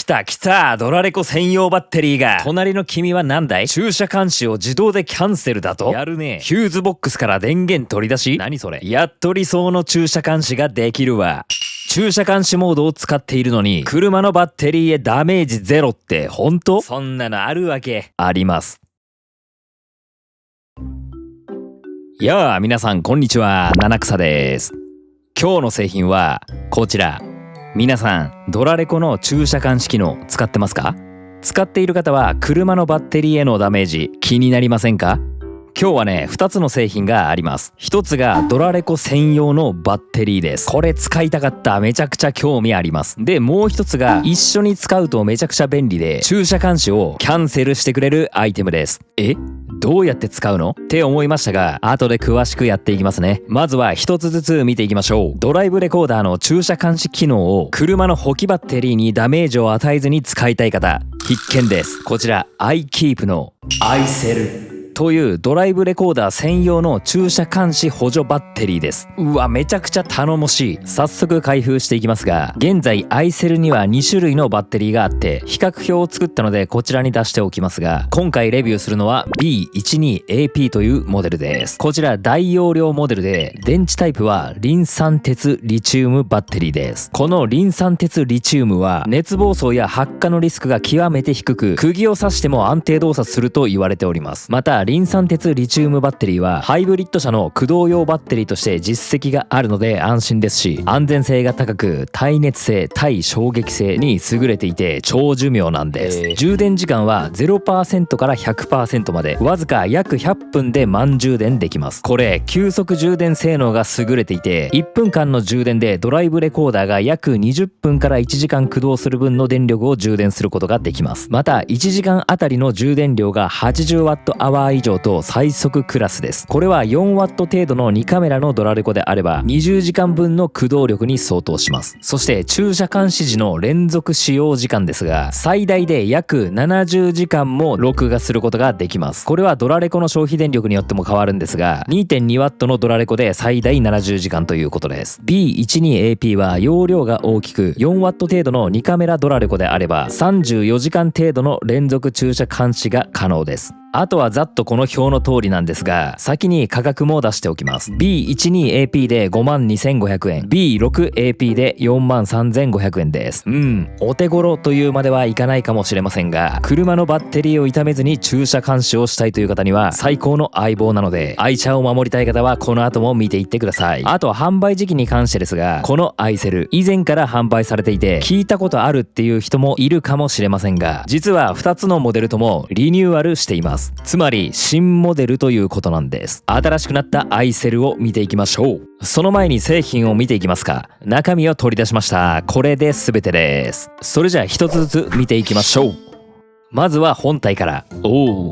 来た来た、ドラレコ専用バッテリーが。隣の君は何だい？駐車監視を自動でキャンセルだと？やるね。ヒューズボックスから電源取り出し？何それ？やっと理想の駐車監視ができるわ。駐車監視モードを使っているのに車のバッテリーへダメージゼロって本当？そんなのあるわけ？あります。やあ皆さんこんにちは、七草です。今日の製品はこちら。皆さんドラレコの駐車監視機能使ってますか？使っている方は車のバッテリーへのダメージ気になりませんか？今日はね2つの製品があります。1つがドラレコ専用のバッテリーです。これ使いたかった、めちゃくちゃ興味あります。でもう1つが一緒に使うとめちゃくちゃ便利で駐車監視をキャンセルしてくれるアイテムです。どうやって使うのって思いましたが、後で詳しくやっていきますね。まずは一つずつ見ていきましょう。ドライブレコーダーの駐車監視機能を車の補給バッテリーにダメージを与えずに使いたい方必見です。こちら iKeep の iCellというドライブレコーダー専用の駐車監視補助バッテリーです。うわ、めちゃくちゃ頼もしい。早速開封していきますが、現在iCellには2種類のバッテリーがあって比較表を作ったのでこちらに出しておきますが、今回レビューするのは B12AP というモデルです。こちら大容量モデルで電池タイプはリン酸鉄リチウムバッテリーです。このリン酸鉄リチウムは熱暴走や発火のリスクが極めて低く、釘を刺しても安定動作すると言われております。またリン酸鉄リチウムバッテリーはハイブリッド車の駆動用バッテリーとして実績があるので安心ですし、安全性が高く耐熱性耐衝撃性に優れていて長寿命なんです。充電時間は 0% から 100% までわずか約100分で満充電できます。これ急速充電性能が優れていて1分間の充電でドライブレコーダーが約20分から1時間駆動する分の電力を充電することができます。また1時間あたりの充電量が 80Wh 以上と最速クラスです。これは 4W 程度の2カメラのドラレコであれば20時間分の駆動力に相当します。そして駐車監視時の連続使用時間ですが、最大で約70時間も録画することができます。これはドラレコの消費電力によっても変わるんですが、 2.2W のドラレコで最大70時間ということです。 B12AP は容量が大きく 4W 程度の2カメラドラレコであれば34時間程度の連続駐車監視が可能です。あとはざっとこの表の通りなんですが、先に価格も出しておきます。 B12AP で 52,500 円、 B6AP で 43,500 円です。お手頃というまではいかないかもしれませんが、車のバッテリーを傷めずに駐車監視をしたいという方には最高の相棒なので、愛車を守りたい方はこの後も見ていってください。あと販売時期に関してですが、このiCell以前から販売されていて聞いたことあるっていう人もいるかもしれませんが、実は2つのモデルともリニューアルしています。つまり新モデルということなんです。新しくなった iCell を見ていきましょう。その前に製品を見ていきますか。中身を取り出しました。これで全てです。それじゃあ一つずつ見ていきましょう。まずは本体から。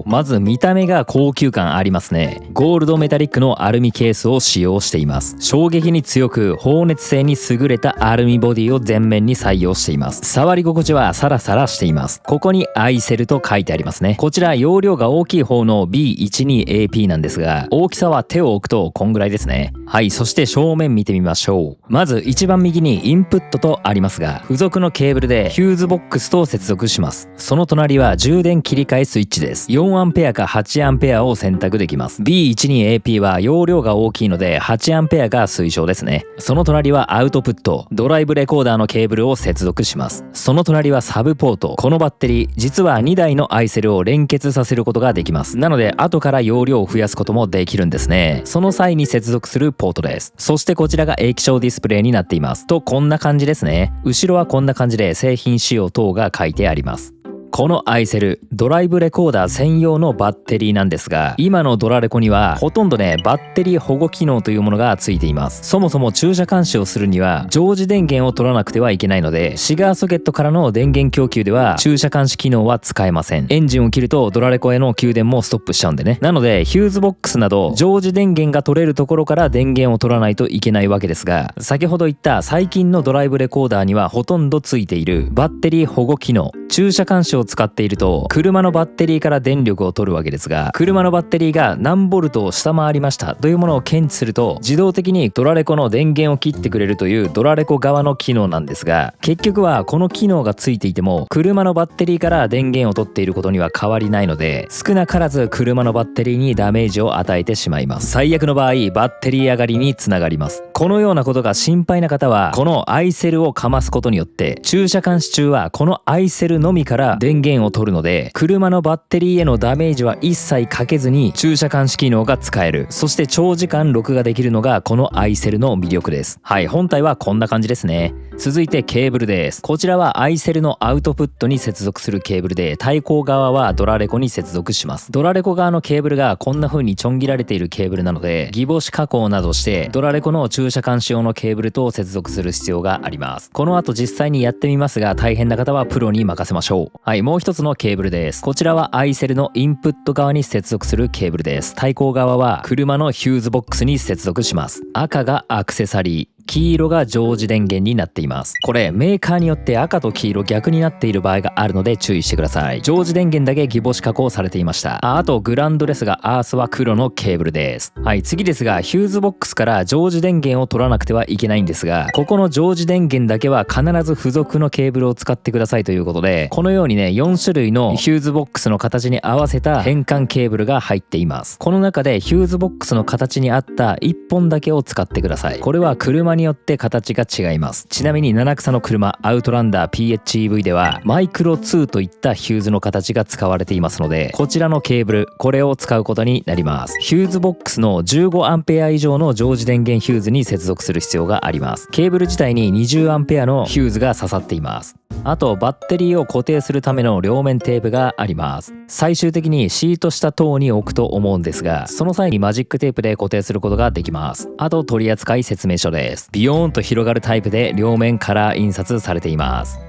まず見た目が高級感ありますね。ゴールドメタリックのアルミケースを使用しています。衝撃に強く放熱性に優れたアルミボディを前面に採用しています。触り心地はサラサラしています。ここにiCellと書いてありますね。こちら容量が大きい方の B12AP なんですが、大きさは手を置くとこんぐらいですね。はい、そして正面見てみましょう。まず一番右にインプットとありますが、付属のケーブルでヒューズボックスと接続します。その隣は充電切り替えスイッチです。 4A か 8A を選択できます。 B12AP は容量が大きいので 8A が推奨ですね。その隣はアウトプット、ドライブレコーダーのケーブルを接続します。その隣はサブポート。このバッテリー実は2台のiCellを連結させることができます。なので後から容量を増やすこともできるんですね。その際に接続するポートです。そしてこちらが液晶ディスプレイになっています。とこんな感じですね。後ろはこんな感じで製品仕様等が書いてあります。このiCellドライブレコーダー専用のバッテリーなんですが、今のドラレコにはほとんどねバッテリー保護機能というものがついています。そもそも駐車監視をするには常時電源を取らなくてはいけないので、シガーソケットからの電源供給では駐車監視機能は使えません。エンジンを切るとドラレコへの給電もストップしちゃうんでね。なのでヒューズボックスなど常時電源が取れるところから電源を取らないといけないわけですが、先ほど言った最近のドライブレコーダーにはほとんどついているバッテリー保護機能駐車監視を使っていると車のバッテリーから電力を取るわけですが、車のバッテリーが何ボルトを下回りましたというものを検知すると自動的にドラレコの電源を切ってくれるというドラレコ側の機能なんですが、結局はこの機能がついていても車のバッテリーから電源を取っていることには変わりないので、少なからず車のバッテリーにダメージを与えてしまいます。最悪の場合バッテリー上がりにつながります。このようなことが心配な方はこのアイセルをかますことによって駐車監視中はこのアイセルのみから電源を取るので、車のバッテリーへのダメージは一切かけずに駐車監視機能が使える。そして長時間録画できるのがこのアイセルの魅力です。はい、本体はこんな感じですね。続いてケーブルです。こちらはアイセルのアウトプットに接続するケーブルで、対向側はドラレコに接続します。ドラレコ側のケーブルがこんな風にちょん切られているケーブルなので、ギボシ加工などしてドラレコの駐車監視用のケーブルと接続する必要があります。この後実際にやってみますが、大変な方はプロに任せましょう。はい、もう一つのケーブルです。こちらはアイセルのインプット側に接続するケーブルです。対向側は車のヒューズボックスに接続します。赤がアクセサリー、黄色が常時電源になっています。これメーカーによって赤と黄色逆になっている場合があるので注意してください。常時電源だけギボシ加工されていました。あとグランドレスがアースは黒のケーブルです。はい、次ですが、ヒューズボックスから常時電源を取らなくてはいけないんですが、ここの常時電源だけは必ず付属のケーブルを使ってくださいということで、このようにね4種類のヒューズボックスの形に合わせた変換ケーブルが入っています。この中でヒューズボックスの形に合った1本だけを使ってください。これは車によって形が違います。ちなみに七草の車アウトランダー PHEV ではマイクロ2といったヒューズの形が使われていますので、こちらのケーブル、これを使うことになります。ヒューズボックスの 15A 以上の常時電源ヒューズに接続する必要があります。ケーブル自体に 20A のヒューズが刺さっています。あとバッテリーを固定するための両面テープがあります。最終的にシート下等に置くと思うんですが、その際にマジックテープで固定することができます。あと取扱説明書です。ビヨーンと広がるタイプで両面カラー印刷されています。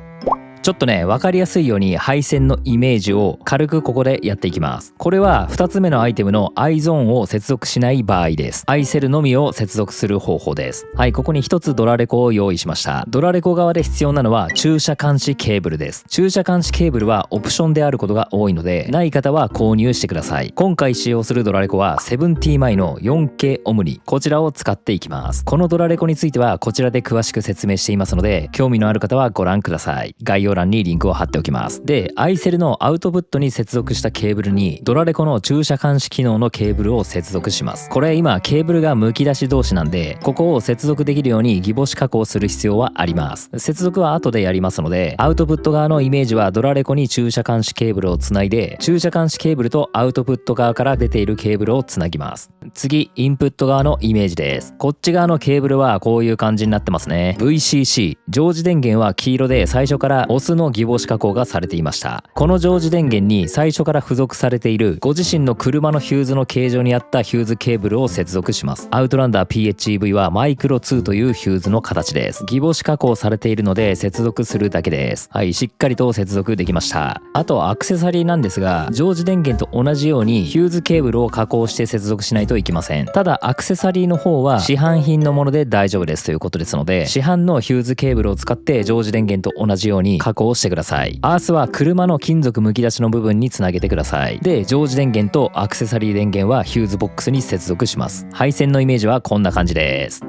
ちょっとね分かりやすいように配線のイメージを軽くここでやっていきます。これは2つ目のアイテムのアイゾーンを接続しない場合です。アイセルのみを接続する方法です。はい、ここに1つドラレコを用意しました。ドラレコ側で必要なのは駐車監視ケーブルです。駐車監視ケーブルはオプションであることが多いので、ない方は購入してください。今回使用するドラレコは 70 の 4K オムニ、こちらを使っていきます。このドラレコについてはこちらで詳しく説明していますので、興味のある方はご覧ください。概要欄にリンクを貼っておきます。で、アイセルのアウトプットに接続したケーブルにドラレコの駐車監視機能のケーブルを接続します。これ今ケーブルがむき出し同士なんで、ここを接続できるようにギボシ加工する必要はあります。接続は後でやりますので、アウトプット側のイメージはドラレコに駐車監視ケーブルをつないで、駐車監視ケーブルとアウトプット側から出ているケーブルをつなぎます。次、インプット側のイメージです。こっち側のケーブルはこういう感じになってますね。 VCC 常時電源は黄色で、最初からオスのギボシ加工がされていました。この常時電源に最初から付属されているご自身の車のヒューズの形状に合ったヒューズケーブルを接続します。アウトランダー PHEV はマイクロ2というヒューズの形です。ギボシ加工されているので接続するだけです。はい、しっかりと接続できました。あとアクセサリーなんですが、常時電源と同じようにヒューズケーブルを加工して接続しないといけません。ただアクセサリーの方は市販品のもので大丈夫ですということですので、市販のヒューズケーブルを使って常時電源と同じように加工してください。アースは車の金属むき出しの部分につなげてください。で、常時電源とアクセサリー電源はヒューズボックスに接続します。配線のイメージはこんな感じです。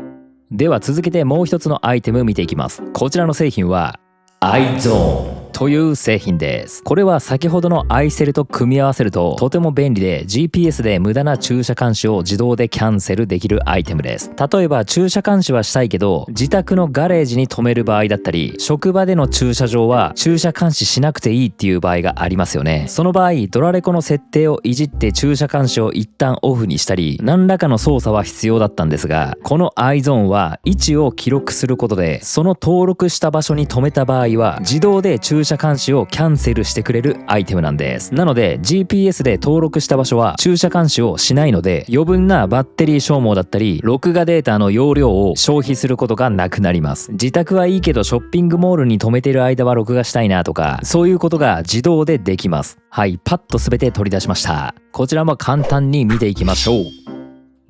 では続けてもう一つのアイテム見ていきます。こちらの製品はアイゾーンという製品です。これは先ほどのアイセルと組み合わせるととても便利で、 GPS で無駄な駐車監視を自動でキャンセルできるアイテムです。例えば駐車監視はしたいけど自宅のガレージに止める場合だったり、職場での駐車場は駐車監視しなくていいっていう場合がありますよね。その場合ドラレコの設定をいじって駐車監視を一旦オフにしたり、何らかの操作は必要だったんですが、このアイゾーンは位置を記録することで、その登録した場所に止めた場合は自動で駐車監視をキャンセルしてくれるアイテムなんです。なので GPS で登録した場所は駐車監視をしないので、余分なバッテリー消耗だったり録画データの容量を消費することがなくなります。自宅はいいけどショッピングモールに止めてる間は録画したいなとか、そういうことが自動でできます。はい、パッと全て取り出しました。こちらも簡単に見ていきましょう。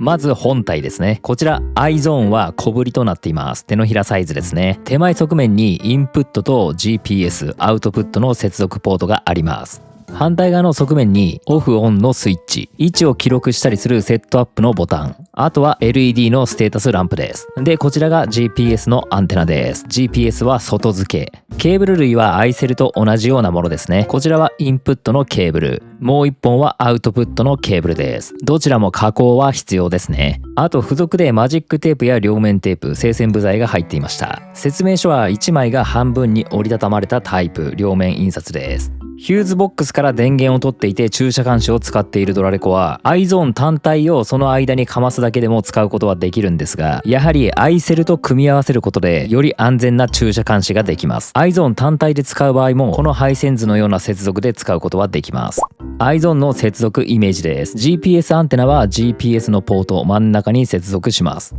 まず本体ですね。こちら iZone は小ぶりとなっています。手のひらサイズですね。手前側面にインプットと GPS アウトプットの接続ポートがあります。反対側の側面にオフオンのスイッチ、位置を記録したりするセットアップのボタン、あとは LED のステータスランプです。で、こちらが GPS のアンテナです。GPS は外付け。ケーブル類はアイセルと同じようなものですね。こちらはインプットのケーブル。もう一本はアウトプットのケーブルです。どちらも加工は必要ですね。あと付属でマジックテープや両面テープ、生鮮部材が入っていました。説明書は1枚が半分に折りたたまれたタイプ、両面印刷です。ヒューズボックスから電源を取っていて駐車監視を使っているドラレコは iZone 単体をその間にかますだけでも使うことはできるんですが、やはりアイセルと組み合わせることでより安全な駐車監視ができます。iZone 単体で使う場合もこの配線図のような接続で使うことはできます。iZone の接続イメージです。 GPS アンテナは GPS のポート真ん中に接続します。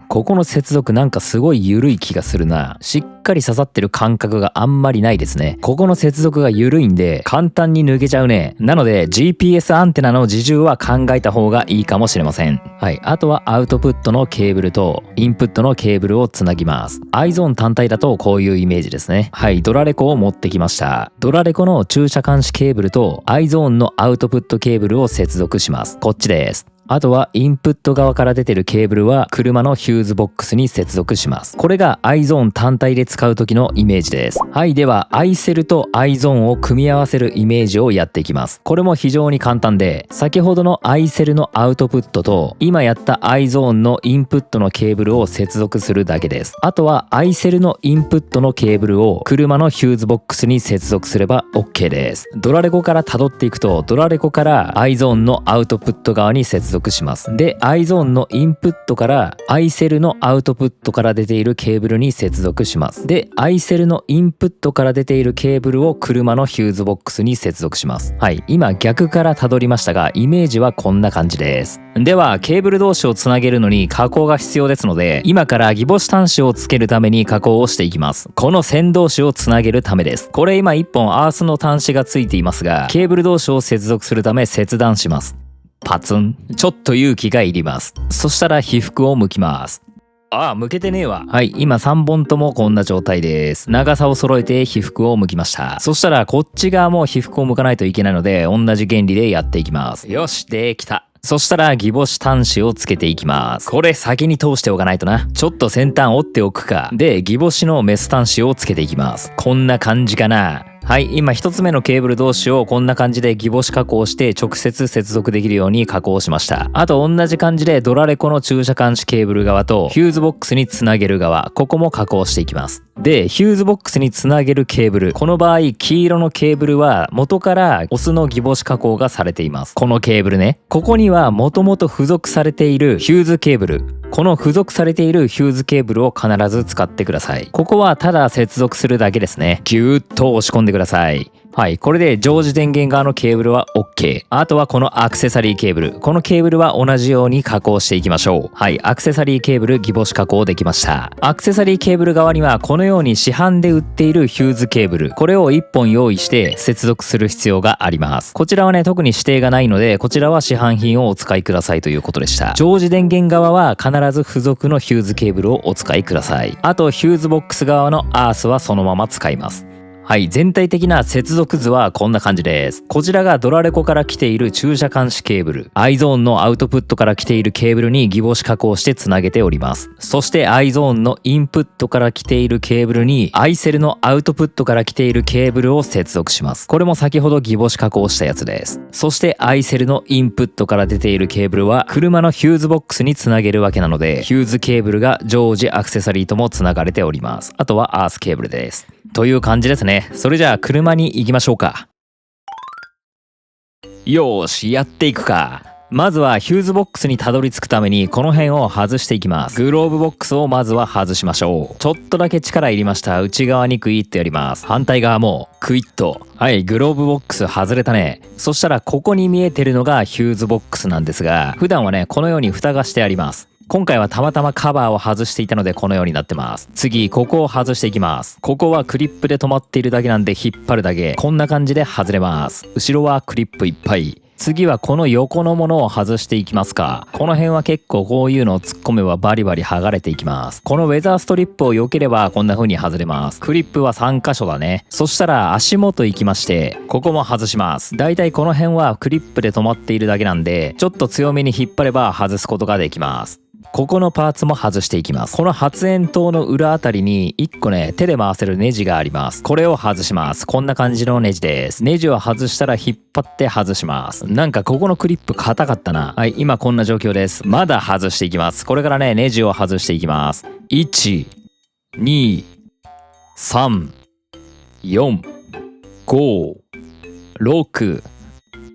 ここの接続なんかすごい緩い気がするな。しっかり刺さってる感覚があんまりないですね。ここの接続が緩いんで簡単に抜けちゃうね。なので GPS アンテナの自重は考えた方がいいかもしれません。はい、あとはアウトプットのケーブルとインプットのケーブルをつなぎます。iZone 単体だとこういうイメージですね。はい、ドラレコを持ってきました。ドラレコの駐車監視ケーブルと iZone のアウトプットケーブルを接続します。こっちです。あとはインプット側から出てるケーブルは車のヒューズボックスに接続します。これが iZone 単体で使う時のイメージです。はい、ではアイセルと iZone を組み合わせるイメージをやっていきます。これも非常に簡単で、先ほどのアイセルのアウトプットと今やった iZone のインプットのケーブルを接続するだけです。あとはアイセルのインプットのケーブルを車のヒューズボックスに接続すれば OK です。ドラレコから辿っていくと、ドラレコから iZone のアウトプット側に接続します。で、iZone のインプットからアイセルのアウトプットから出ているケーブルに接続します。で、アイセルのインプットから出ているケーブルを車のヒューズボックスに接続します。はい、今逆から辿りましたが、イメージはこんな感じです。では、ケーブル同士をつなげるのに加工が必要ですので、今からギボシ端子をつけるために加工をしていきます。この線同士をつなげるためです。これ今1本アースの端子がついていますが、ケーブル同士を接続するため切断します。パツン。ちょっと勇気がいります。そしたら被覆を剥きます。ああ、剥けてねえわ。はい、今3本ともこんな状態です。長さを揃えて被覆を剥きました。そしたらこっち側も被覆を剥かないといけないので、同じ原理でやっていきます。よし、できた。そしたらギボシ端子をつけていきます。これ先に通しておかないとな。ちょっと先端折っておくか。で、ギボシのメス端子をつけていきます。こんな感じかな。はい、今一つ目のケーブル同士をこんな感じでギボシ加工して直接接続できるように加工しました。あと同じ感じでドラレコの駐車監視ケーブル側とヒューズボックスにつなげる側、ここも加工していきます。で、ヒューズボックスにつなげるケーブル、この場合黄色のケーブルは元からオスのギボシ加工がされています。このケーブルね、ここにはもともと付属されているヒューズケーブル、この付属されているヒューズケーブルを必ず使ってください。ここはただ接続するだけですね。ギューッと押し込んでください。はい、これで常時電源側のケーブルは OK。あとはこのアクセサリーケーブル。このケーブルは同じように加工していきましょう。はい、アクセサリーケーブルギボシ加工できました。アクセサリーケーブル側にはこのように市販で売っているヒューズケーブル。これを1本用意して接続する必要があります。こちらはね、特に指定がないので、こちらは市販品をお使いくださいということでした。常時電源側は必ず付属のヒューズケーブルをお使いください。あとヒューズボックス側のアースはそのまま使います。はい、全体的な接続図はこんな感じです。こちらがドラレコから来ている駐車監視ケーブル、iZone のアウトプットから来ているケーブルにギボシ加工してつなげております。そして iZone のインプットから来ているケーブルにアイセルのアウトプットから来ているケーブルを接続します。これも先ほどギボシ加工したやつです。そしてアイセルのインプットから出ているケーブルは車のヒューズボックスにつなげるわけなので、ヒューズケーブルが常時アクセサリーともつながれております。あとはアースケーブルです。という感じですね。それじゃあ車に行きましょうか。よーし、やっていくか。まずはヒューズボックスにたどり着くためにこの辺を外していきます。グローブボックスをまずは外しましょう。ちょっとだけ力入りました。内側にクイッとやります。反対側もクイッと。はい、グローブボックス外れたね。そしたらここに見えてるのがヒューズボックスなんですが、普段はね、このように蓋がしてあります。今回はたまたまカバーを外していたのでこのようになってます。次、ここを外していきます。ここはクリップで止まっているだけなんで引っ張るだけ。こんな感じで外れます。後ろはクリップいっぱい。次はこの横のものを外していきますか。この辺は結構こういうのを突っ込めばバリバリ剥がれていきます。このウェザーストリップを避ければこんな風に外れます。クリップは3箇所だね。そしたら足元行きまして、ここも外します。だいたいこの辺はクリップで止まっているだけなんで、ちょっと強めに引っ張れば外すことができます。ここのパーツも外していきます。この発煙筒の裏あたりに1個ね、手で回せるネジがあります。これを外します。こんな感じのネジです。ネジを外したら引っ張って外します。なんかここのクリップ硬かったな。はい、今こんな状況です。まだ外していきます。これからね、ネジを外していきます。1、2、3、4、5、6、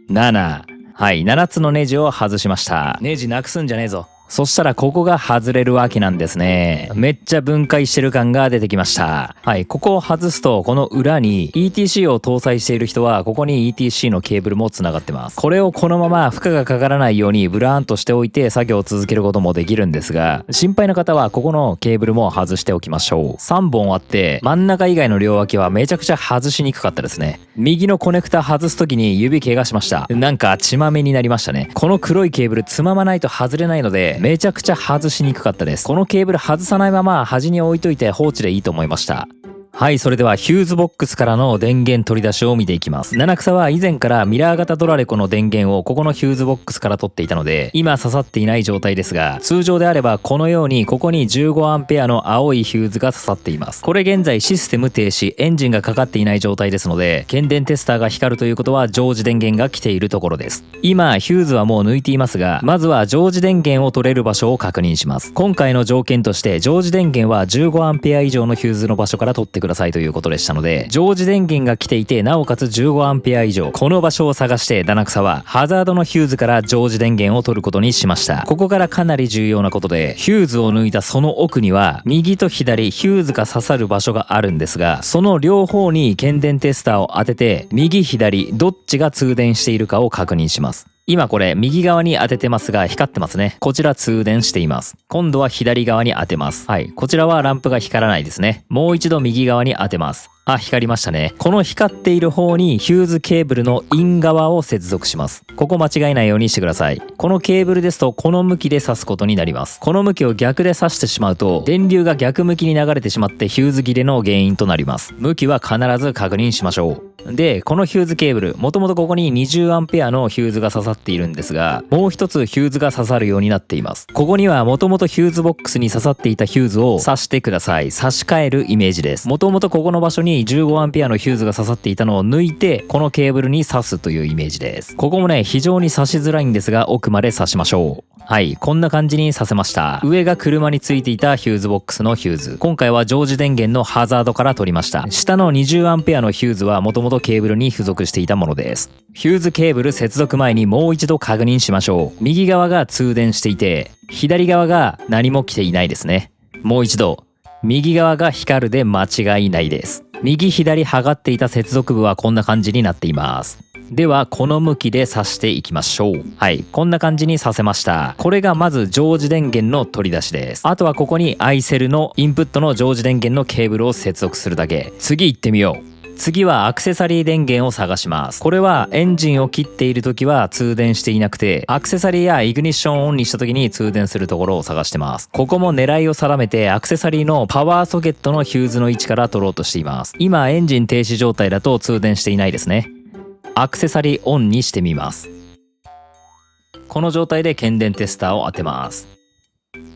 7。はい、7つのネジを外しました。ネジなくすんじゃねえぞ。そしたらここが外れるわけなんですね。めっちゃ分解してる感が出てきました。はい、ここを外すとこの裏に ETC を搭載している人はここに ETC のケーブルもつながってます。これをこのまま負荷がかからないようにブラーンとしておいて作業を続けることもできるんですが、心配な方はここのケーブルも外しておきましょう。3本あって真ん中以外の両脇はめちゃくちゃ外しにくかったですね。右のコネクタ外す時に指怪我しました。なんか血まめになりましたね。この黒いケーブルつままないと外れないのでめちゃくちゃ外しにくかったです。このケーブル外さないまま端に置いといて放置でいいと思いました。はい、それではヒューズボックスからの電源取り出しを見ていきます。七草は以前からミラー型ドラレコの電源をここのヒューズボックスから取っていたので、今刺さっていない状態ですが、通常であればこのようにここに 15A の青いヒューズが刺さっています。これ現在システム停止、エンジンがかかっていない状態ですので、検電テスターが光るということは常時電源が来ているところです。今ヒューズはもう抜いていますが、まずは常時電源を取れる場所を確認します。今回の条件として常時電源は 15A 以上のヒューズの場所から取ってくださいということでしたので、常時電源が来ていてなおかつ 15A 以上、この場所を探して七草はハザードのヒューズから常時電源を取ることにしました。ここからかなり重要なことで、ヒューズを抜いたその奥には右と左ヒューズが刺さる場所があるんですが、その両方に検電テスターを当てて右左どっちが通電しているかを確認します。今これ右側に当ててますが光ってますね。こちら通電しています。今度は左側に当てます。はい、こちらはランプが光らないですね。もう一度右側に当てます。あ、光りましたね。この光っている方にヒューズケーブルのイン側を接続します。ここ間違えないようにしてください。このケーブルですとこの向きで挿すことになります。この向きを逆で挿してしまうと電流が逆向きに流れてしまってヒューズ切れの原因となります。向きは必ず確認しましょう。で、このヒューズケーブル、もともとここに 20A のヒューズが刺さっているんですが、もう一つヒューズが刺さるようになっています。ここにはもともとヒューズボックスに刺さっていたヒューズを刺してください。差し替えるイメージです。もともとここの場所に 15A のヒューズが刺さっていたのを抜いて、このケーブルに刺すというイメージです。ここもね、非常に刺しづらいんですが、奥まで刺しましょう。はい、こんな感じにさせました。上が車についていたヒューズボックスのヒューズ。今回は常時電源のハザードから取りました。下の 20A のヒューズはもともとケーブルに付属していたものです。ヒューズケーブル接続前にもう一度確認しましょう。右側が通電していて、左側が何も来ていないですね。もう一度。右側が光るで間違いないです。右左剥がっていた接続部はこんな感じになっています。ではこの向きで挿していきましょう。はい、こんな感じにさせました。これがまず常時電源の取り出しです。あとはここにアイセルのインプットの常時電源のケーブルを接続するだけ。次行ってみよう。次はアクセサリー電源を探します。これはエンジンを切っている時は通電していなくて、アクセサリーやイグニッションをオンにした時に通電するところを探してます。ここも狙いを定めてアクセサリーのパワーソケットのヒューズの位置から取ろうとしています。今エンジン停止状態だと通電していないですね。アクセサリーオンにしてみます。この状態で検電テスターを当てます。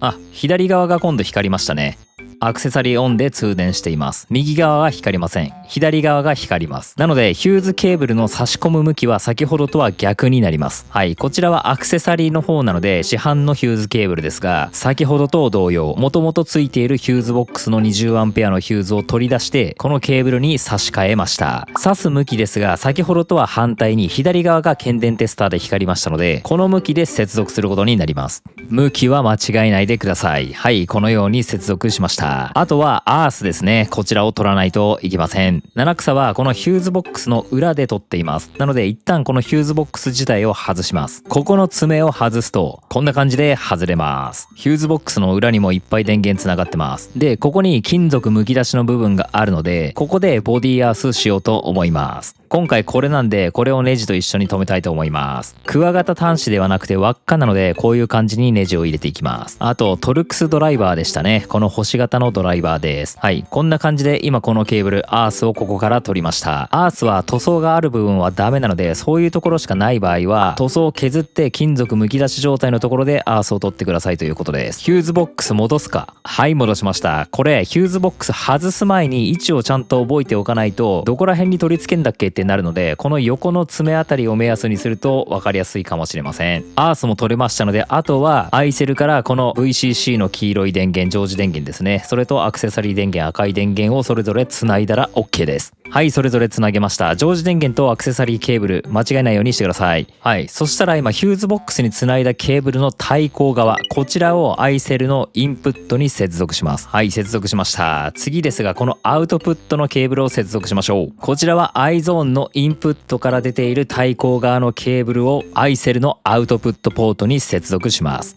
あ、左側が今度光りましたね。アクセサリーオンで通電しています。右側は光りません。左側が光ります。なのでヒューズケーブルの差し込む向きは先ほどとは逆になります。はい、こちらはアクセサリーの方なので市販のヒューズケーブルですが、先ほどと同様、もともとついているヒューズボックスの 20A のヒューズを取り出してこのケーブルに差し替えました。差す向きですが、先ほどとは反対に左側が検電テスターで光りましたので、この向きで接続することになります。向きは間違えないでください。はい、このように接続しました。。あとはアースですね。こちらを取らないといけません。七草はこのヒューズボックスの裏で取っています。なので一旦このヒューズボックス自体を外します。ここの爪を外すとこんな感じで外れます。ヒューズボックスの裏にもいっぱい電源つながってます。で、ここに金属むき出しの部分があるので、ここでボディアースしようと思います。今回これなんで、これをネジと一緒に留めたいと思います。クワガタ端子ではなくて輪っかなので、こういう感じにネジを入れていきます。あとトルクスドライバーでしたね。この星型のドライバーです。はい、こんな感じで今このケーブルアースをここから取りました。アースは塗装がある部分はダメなので、そういうところしかない場合は塗装を削って金属むき出し状態のところでアースを取ってくださいということです。ヒューズボックス戻すか。はい、戻しました。これヒューズボックス外す前に位置をちゃんと覚えておかないと、どこら辺に取り付けんだっけってなるので、この横の爪あたりを目安にすると分かりやすいかもしれません。アースも取れましたので、あとはアイセルからこの VCC の黄色い電源、常時電源ですね、それとアクセサリー電源、赤い電源をそれぞれつないだら OK です。はい、それぞれつなげました。常時電源とアクセサリーケーブル間違えないようにしてください。はい、そしたら今ヒューズボックスにつないだケーブルの対向側、こちらをアイセルのインプットに接続します。はい、接続しました。次ですが、このアウトプットのケーブルを接続しましょう。こちらはアイゾーンのインプットから出ている対向側のケーブルをアイセルのアウトプットポートに接続します。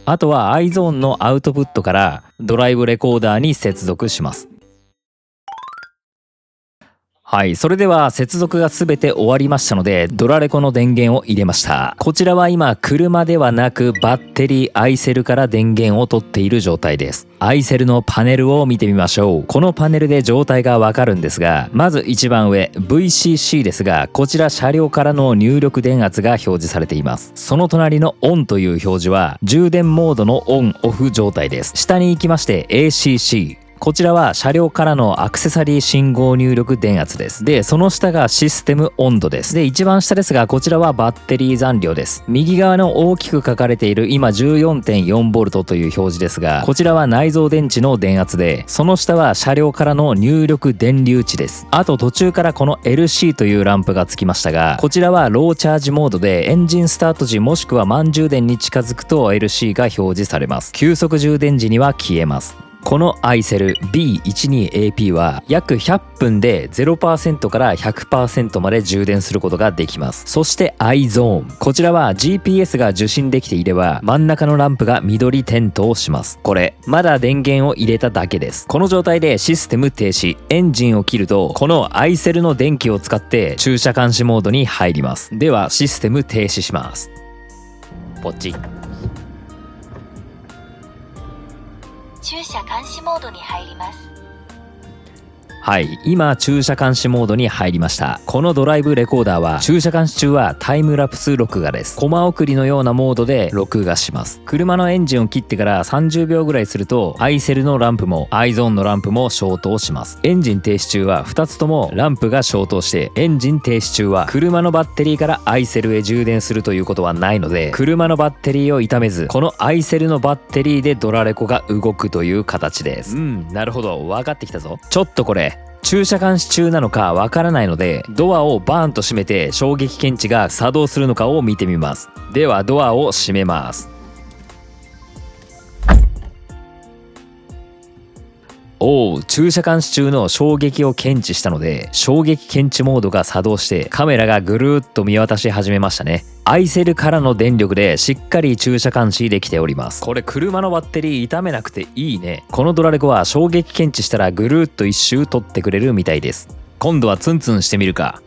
あとはアイゾーンのアウトプットからドライブレコーダーに接続します。はい、それでは接続が全て終わりましたので、ドラレコの電源を入れました。こちらは今車ではなくバッテリーアイセルから電源を取っている状態です。アイセルのパネルを見てみましょう。このパネルで状態がわかるんですが、まず一番上 VCC ですが、こちら車両からの入力電圧が表示されています。その隣のオンという表示は充電モードのオンオフ状態です。下に行きまして ACC、こちらは車両からのアクセサリー信号入力電圧です。で、その下がシステム温度です。で、一番下ですが、こちらはバッテリー残量です。右側の大きく書かれている今 14.4V という表示ですが、こちらは内蔵電池の電圧で、その下は車両からの入力電流値です。あと途中からこの LC というランプがつきましたが、こちらはローチャージモードでエンジンスタート時もしくは満充電に近づくと LC が表示されます。急速充電時には消えます。このアイセル B12AP は約100分で 0% から 100% まで充電することができます。そしてアイゾーン、こちらは GPS が受信できていれば真ん中のランプが緑点灯します。これまだ電源を入れただけです。この状態でシステム停止、エンジンを切るとこのアイセルの電気を使って駐車監視モードに入ります。ではシステム停止します。ポチッ。駐車監視モードに入ります。はい、今駐車監視モードに入りました。このドライブレコーダーは駐車監視中はタイムラプス録画です。コマ送りのようなモードで録画します。車のエンジンを切ってから30秒ぐらいするとアイセルのランプもアイゾーンのランプも消灯します。エンジン停止中は2つともランプが消灯して、エンジン停止中は車のバッテリーからアイセルへ充電するということはないので、車のバッテリーを傷めず、このアイセルのバッテリーでドラレコが動くという形です。なるほど、分かってきたぞ。ちょっとこれ駐車監視中なのかわからないので、ドアをバーンと閉めて衝撃検知が作動するのかを見てみます。ではドアを閉めます。駐車監視中の衝撃を検知したので、衝撃検知モードが作動してカメラがぐるーっと見渡し始めましたね。アイセルからの電力でしっかり駐車監視できております。これ車のバッテリー傷めなくていいね。このドラレコは衝撃検知したらぐるーっと一周取ってくれるみたいです。今度はツンツンしてみるか。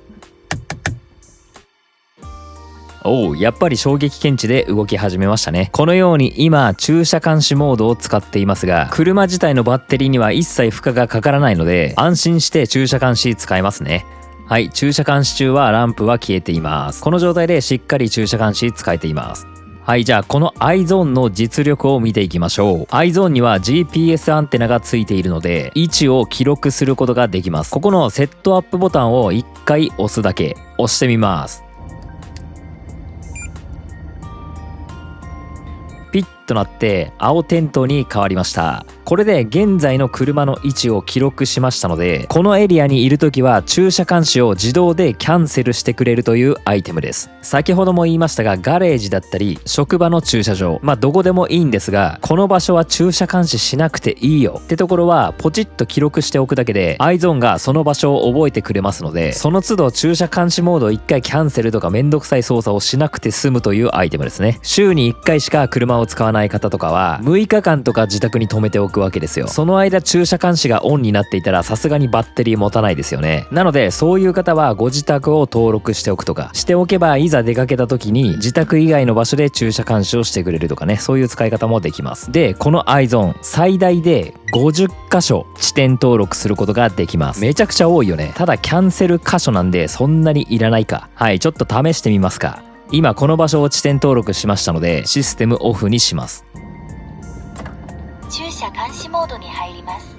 やっぱり衝撃検知で動き始めましたね。このように今駐車監視モードを使っていますが、車自体のバッテリーには一切負荷がかからないので安心して駐車監視使えますね。はい、駐車監視中はランプは消えています。この状態でしっかり駐車監視使えています。はい、じゃあこのアイゾーンの実力を見ていきましょう。アイゾーンには GPS アンテナがついているので位置を記録することができます。ここのセットアップボタンを1回押すだけ。押してみます。ピッとなって青点灯に変わりました。これで現在の車の位置を記録しましたので、このエリアにいる時は駐車監視を自動でキャンセルしてくれるというアイテムです。先ほども言いましたが、ガレージだったり職場の駐車場、どこでもいいんですが、この場所は駐車監視しなくていいよってところはポチッと記録しておくだけで iZone がその場所を覚えてくれますので、その都度駐車監視モードを1回キャンセルとかめんどくさい操作をしなくて済むというアイテムですね。週に1回しか車を使わない方とかは6日間とか自宅に止めておくわけですよ。その間駐車監視がオンになっていたらさすがにバッテリー持たないですよね。なのでそういう方はご自宅を登録しておくとかしておけば、いざ出かけた時に自宅以外の場所で駐車監視をしてくれるとかね、そういう使い方もできます。で、この iZone 最大で50箇所地点登録することができます。めちゃくちゃ多いよね。ただキャンセル箇所なんでそんなにいらないか。はい、ちょっと試してみますか。今この場所を地点登録しましたのでシステムオフにします。駐車監視モードに入ります。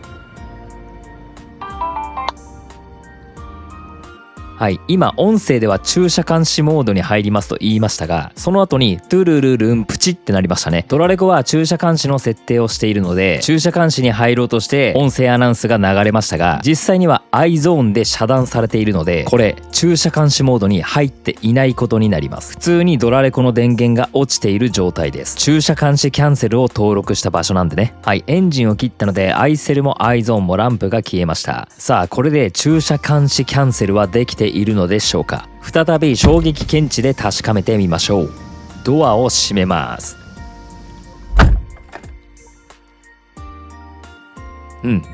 はい、今音声では駐車監視モードに入りますと言いましたが、その後にトゥルルルンプチってなりましたね。ドラレコは駐車監視の設定をしているので、駐車監視に入ろうとして音声アナウンスが流れましたが、実際には iZone で遮断されているので、これ駐車監視モードに入っていないことになります。普通にドラレコの電源が落ちている状態です。駐車監視キャンセルを登録した場所なんでね。はい、エンジンを切ったのでアイセルも iZone もランプが消えました。さあこれで駐車監視キャンセルはできているのでしょうか。再び衝撃検知で確かめてみましょう。ドアを閉めます。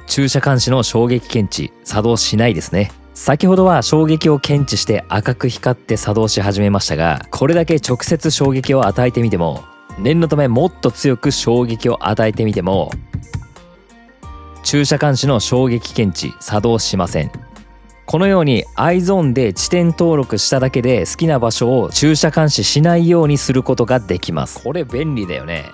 駐車監視の衝撃検知作動しないですね。先ほどは衝撃を検知して赤く光って作動し始めましたが、これだけ直接衝撃を与えてみても、念のためもっと強く衝撃を与えてみても、駐車監視の衝撃検知作動しません。このように iZone で地点登録しただけで好きな場所を駐車監視しないようにすることができます。これ便利だよね。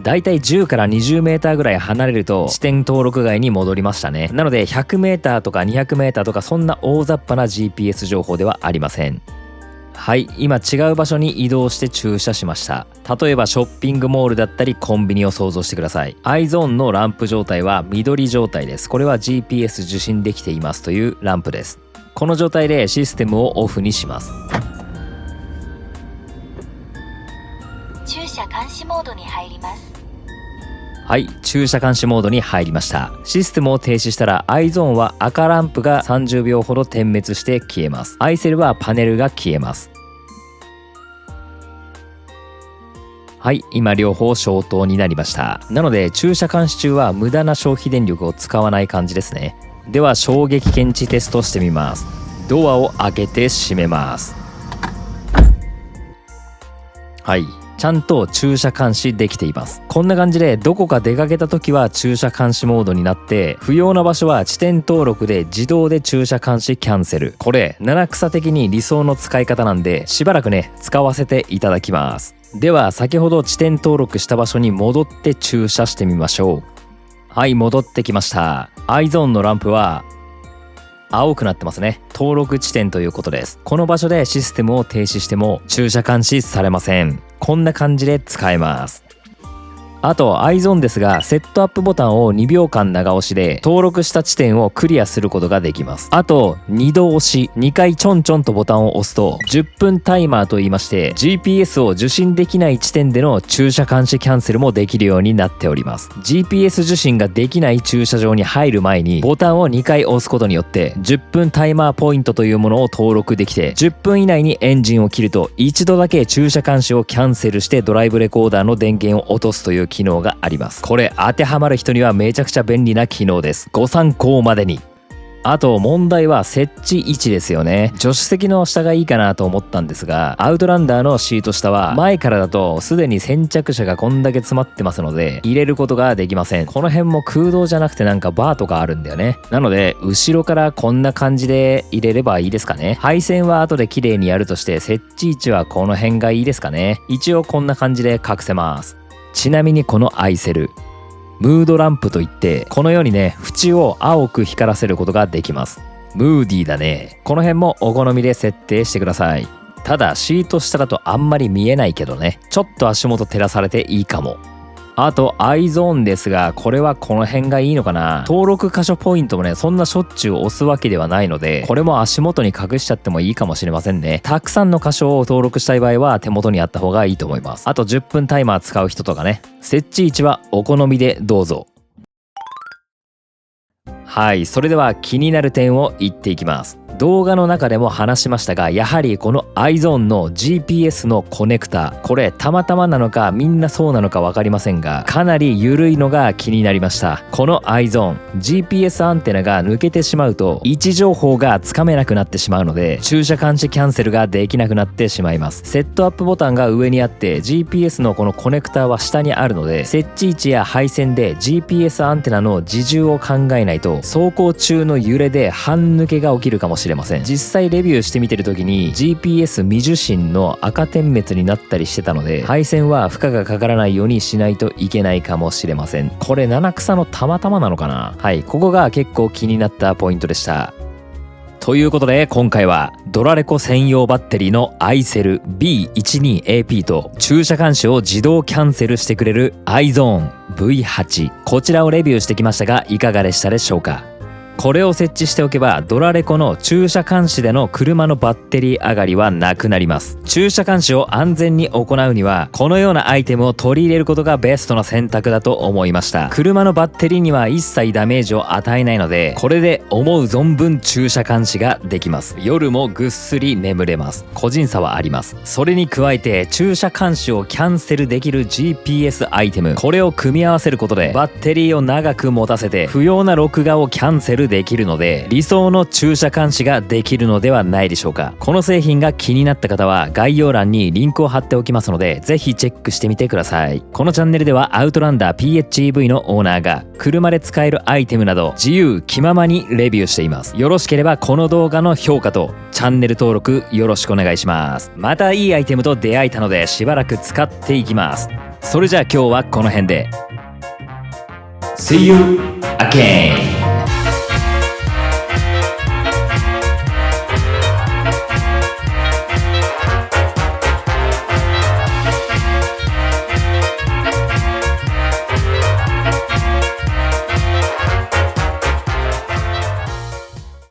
だいたい10から20メーターぐらい離れると地点登録外に戻りましたね。なので100メーターとか200メーターとかそんな大雑把な GPS 情報ではありません。はい、今違う場所に移動して駐車しました。例えばショッピングモールだったりコンビニを想像してください。iZone のランプ状態は緑状態です。これは GPS 受信できていますというランプです。この状態でシステムをオフにします。駐車監視モードに入ります。はい、駐車監視モードに入りました。システムを停止したら iZone は赤ランプが30秒ほど点滅して消えます。アイセルはパネルが消えます。はい、今両方消灯になりました。なので駐車監視中は無駄な消費電力を使わない感じですね。では衝撃検知テストしてみます。ドアを開けて閉めます。はい、ちゃんと駐車監視できています。こんな感じでどこか出かけた時は駐車監視モードになって、不要な場所は地点登録で自動で駐車監視キャンセル。これ七草的に理想の使い方なんで、しばらくね使わせていただきます。では先ほど地点登録した場所に戻って駐車してみましょう。はい、戻ってきました。iZone のランプは青くなってますね。登録地点ということです。この場所でシステムを停止しても駐車監視されません。こんな感じで使えます。あと iZone ですが、セットアップボタンを2秒間長押しで登録した地点をクリアすることができます。あと2度押し、2回ちょんちょんとボタンを押すと10分タイマーと言いまして、 GPS を受信できない地点での駐車監視キャンセルもできるようになっております。 GPS 受信ができない駐車場に入る前にボタンを2回押すことによって10分タイマーポイントというものを登録できて、10分以内にエンジンを切ると一度だけ駐車監視をキャンセルしてドライブレコーダーの電源を落とすという機能があります。これ当てはまる人にはめちゃくちゃ便利な機能です。ご参考までに。あと問題は設置位置ですよね。助手席の下がいいかなと思ったんですが、アウトランダーのシート下は前からだとすでに先着車がこんだけ詰まってますので入れることができません。この辺も空洞じゃなくてなんかバーとかあるんだよね。なので後ろからこんな感じで入れればいいですかね。配線は後で綺麗にやるとして、設置位置はこの辺がいいですかね。一応こんな感じで隠せます。ちなみにこのアイセル、ムードランプといって、このようにね縁を青く光らせることができます。ムーディーだね。この辺もお好みで設定してください。ただシート下だとあんまり見えないけどね、ちょっと足元照らされていいかも。あと iZone ですが、これはこの辺がいいのかな。登録箇所ポイントもね、そんなしょっちゅう押すわけではないので、これも足元に隠しちゃってもいいかもしれませんね。たくさんの箇所を登録したい場合は手元にあった方がいいと思います。あと10分タイマー使う人とかね、設置位置はお好みでどうぞ。はい、それでは気になる点を言っていきます。動画の中でも話しましたが、やはりこの iZone の GPS のコネクタ、これたまたまなのかみんなそうなのか分かりませんが、かなり緩いのが気になりました。この iZone GPS アンテナが抜けてしまうと位置情報がつかめなくなってしまうので、駐車監視キャンセルができなくなってしまいます。セットアップボタンが上にあって GPS のこのコネクタは下にあるので、設置位置や配線で GPS アンテナの自重を考えないと走行中の揺れで半抜けが起きるかもしれません。実際レビューしてみてる時に GPS 未受信の赤点滅になったりしてたので、配線は負荷がかからないようにしないといけないかもしれません。これ七草のたまたまなのかな。はい、ここが結構気になったポイントでした。ということで今回はドラレコ専用バッテリーの iCell B12AP と駐車監視を自動キャンセルしてくれる iZone V8、 こちらをレビューしてきましたが、いかがでしたでしょうか。これを設置しておけばドラレコの駐車監視での車のバッテリー上がりはなくなります。駐車監視を安全に行うにはこのようなアイテムを取り入れることがベストな選択だと思いました。車のバッテリーには一切ダメージを与えないので、これで思う存分駐車監視ができます。夜もぐっすり眠れます。個人差はあります。それに加えて駐車監視をキャンセルできる GPS アイテム、これを組み合わせることでバッテリーを長く持たせて不要な録画をキャンセルできるので、理想の駐車監視ができるのではないでしょうか。この製品が気になった方は概要欄にリンクを貼っておきますので、ぜひチェックしてみてください。このチャンネルではアウトランダー PHEV のオーナーが車で使えるアイテムなど自由気ままにレビューしています。よろしければこの動画の評価とチャンネル登録よろしくお願いします。またいいアイテムと出会えたのでしばらく使っていきます。それじゃあ今日はこの辺で See you again!